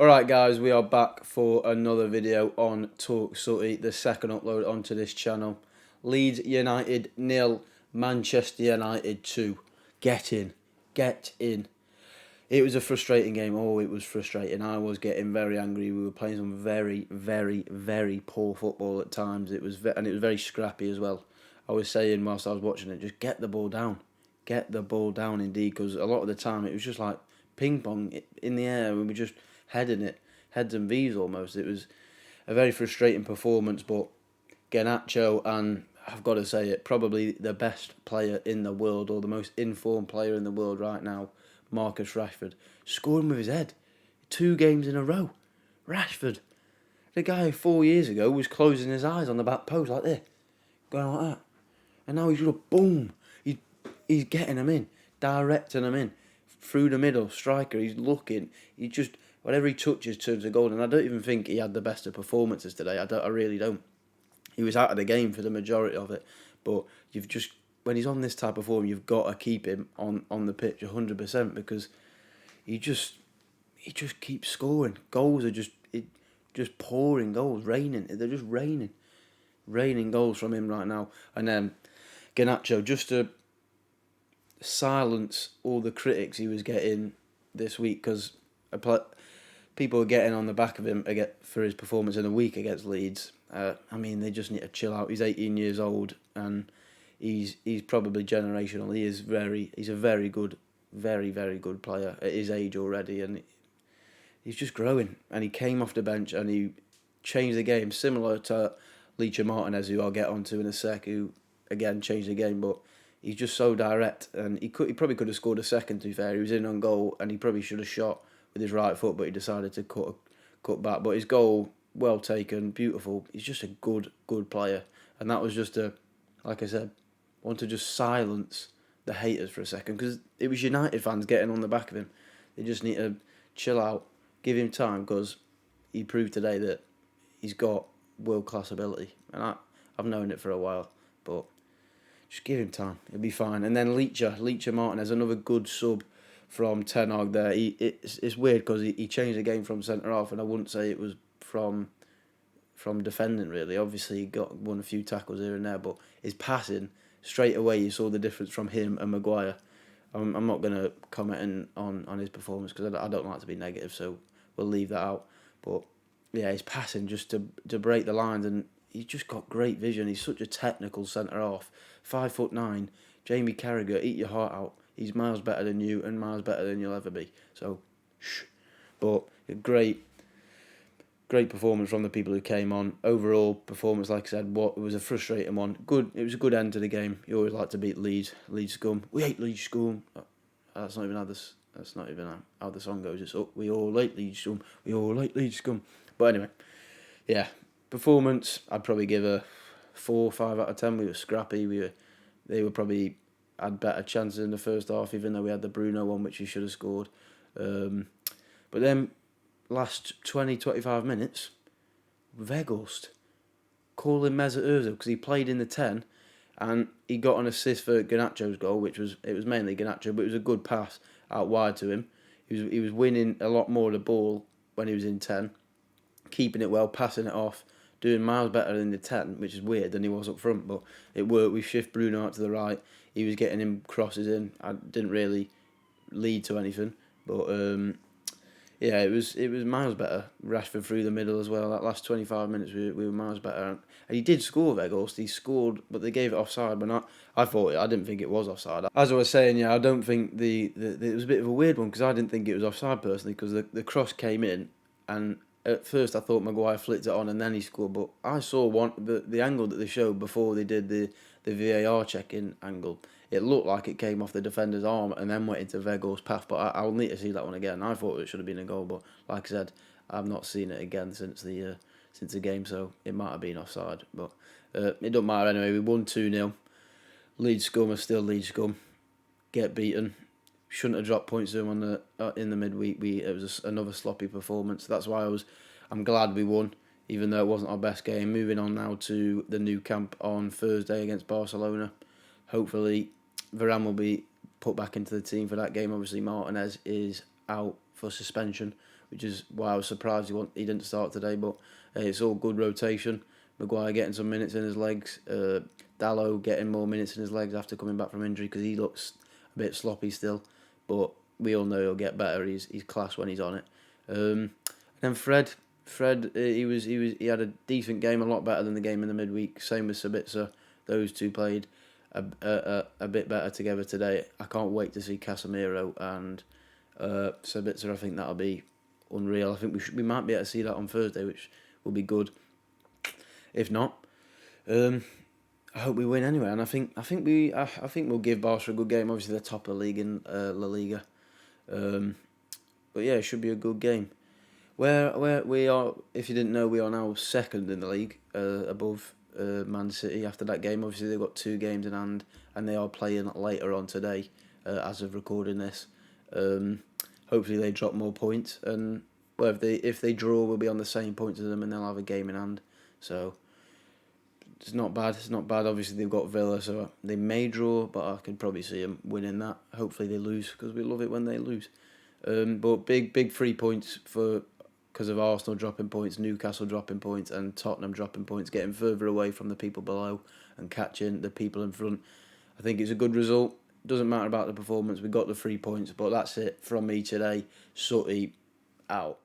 Alright guys, we are back for another video on Talk Sooty, the second upload onto this channel. Leeds United 0, Manchester United 2. Get in. Get in. It was a frustrating game. Oh, it was frustrating. I was getting very angry. We were playing some very, very, very poor football at times. It was very scrappy as well. I was saying whilst I was watching it, just get the ball down. Get the ball down indeed, because a lot of the time it was just like ping pong in the air and we were just heading it, heads and V's almost. It was a very frustrating performance, but Garnacho, and I've got to say it, probably the best player in the world, or the most informed player in the world right now, Marcus Rashford, scoring with his head 2 games in a row. Rashford, the guy 4 years ago was closing his eyes on the back post like this, going like that, and now he's got boom. He's getting them in, directing them in through the middle. Striker, he's looking. He just, whatever he touches turns to gold. And I don't even think he had the best of performances today. I really don't. He was out of the game for the majority of it. But you've just, when he's on this type of form, you've got to keep him on the pitch 100%, because he just keeps scoring. Goals are just pouring goals, raining. They're just raining goals from him right now. And then Garnacho, just to silence all the critics he was getting this week, because people are getting on the back of him for his performance in the week against Leeds. I mean, they just need to chill out. He's 18 years old and he's probably generational. He's a very good, very, very good player at his age already, and he's just growing. And he came off the bench and he changed the game, similar to Leeds Martinez, who I'll get onto in a sec, who again changed the game, but he's just so direct, and he probably could have scored a second, to be fair. He was in on goal, and he probably should have shot with his right foot, but he decided to cut back. But his goal, well taken, beautiful. He's just a good player. And that was just like I said, want to just silence the haters for a second, because it was United fans getting on the back of him. They just need to chill out, give him time, because he proved today that he's got world-class ability. And I've known it for a while, but just give him time. He'll be fine. And then Leeds Martinez, another good sub from Ten Hag there. It's weird because he changed the game from centre-half, and I wouldn't say it was from defending, really. Obviously, he won a few tackles here and there, but his passing, straight away, you saw the difference from him and Maguire. I'm not going to comment on his performance, because I don't like to be negative, so we'll leave that out. But, yeah, his passing, just to break the lines, and he's just got great vision. He's such a technical centre-half. 5'9", Jamie Carragher, eat your heart out. He's miles better than you and miles better than you'll ever be. So, shh. But a great performance from the people who came on. Overall performance, like I said, it was a frustrating one. It was a good end to the game. You always like to beat Leeds scum. We hate Leeds scum. That's not even how the song goes. It's we all hate Leeds scum. We all hate Leeds scum. But anyway, yeah, performance, I'd probably give a 4 or 5 out of 10. We were scrappy. They were probably had better chances in the first half, even though we had the Bruno one, which he should have scored. But then last 20-25 minutes, Weghorst calling Mesut Ozil, because he played in the 10, and he got an assist for Garnacho's goal, it was mainly Garnacho, but it was a good pass out wide to him. He was winning a lot more of the ball when he was in 10, keeping it well, passing it off, doing miles better in the 10, which is weird, than he was up front, but it worked. We shift Bruno out to the right. He was getting him crosses in. I didn't really lead to anything, but yeah, it was miles better. Rashford through the middle as well. That last 25 minutes, we were miles better. And he did score, Weghorst. He scored, but they gave it offside. But I didn't think it was offside. As I was saying, yeah, I don't think it was a bit of a weird one, because I didn't think it was offside personally, because the cross came in, and at first I thought Maguire flicked it on and then he scored, but I saw the angle that they showed before they did the VAR check-in angle. It looked like it came off the defender's arm and then went into Weghorst's path, but I'll need to see that one again. I thought it should have been a goal, but like I said, I've not seen it again since the game, so it might have been offside. But it don't matter anyway. We won 2-0. Leeds scum are still Leeds scum. Get beaten. Shouldn't have dropped points to them in the midweek. It was another sloppy performance. That's why I'm glad we won, even though it wasn't our best game. Moving on now to the new camp on Thursday against Barcelona. Hopefully, Varane will be put back into the team for that game. Obviously, Martinez is out for suspension, which is why I was surprised he didn't start today. But it's all good rotation. Maguire getting some minutes in his legs. Dalot getting more minutes in his legs after coming back from injury because he looks a bit sloppy still. But we all know he'll get better. He's class when he's on it. And then Fred, he had a decent game, a lot better than the game in the midweek. Same with Sabitzer. Those two played a bit better together today. I can't wait to see Casemiro and Sabitzer. I think that'll be unreal. I think we might be able to see that on Thursday, which will be good. If not, I hope we win anyway. And I think we'll give Barca a good game. Obviously, they're top of the league in La Liga. But yeah, it should be a good game. Where we are, if you didn't know, we are now second in the league, above Man City after that game. Obviously, they've got 2 games in hand, and they are playing later on today, as of recording this. Hopefully, they drop more points, and well, if they draw, we'll be on the same points as them, and they'll have a game in hand. So it's not bad. It's not bad. Obviously, they've got Villa, so they may draw, but I could probably see them winning that. Hopefully, they lose because we love it when they lose. But big 3 points because of Arsenal dropping points, Newcastle dropping points, and Tottenham dropping points, getting further away from the people below and catching the people in front. I think it's a good result. Doesn't matter about the performance. We got the 3 points, but that's it from me today. Sutty out.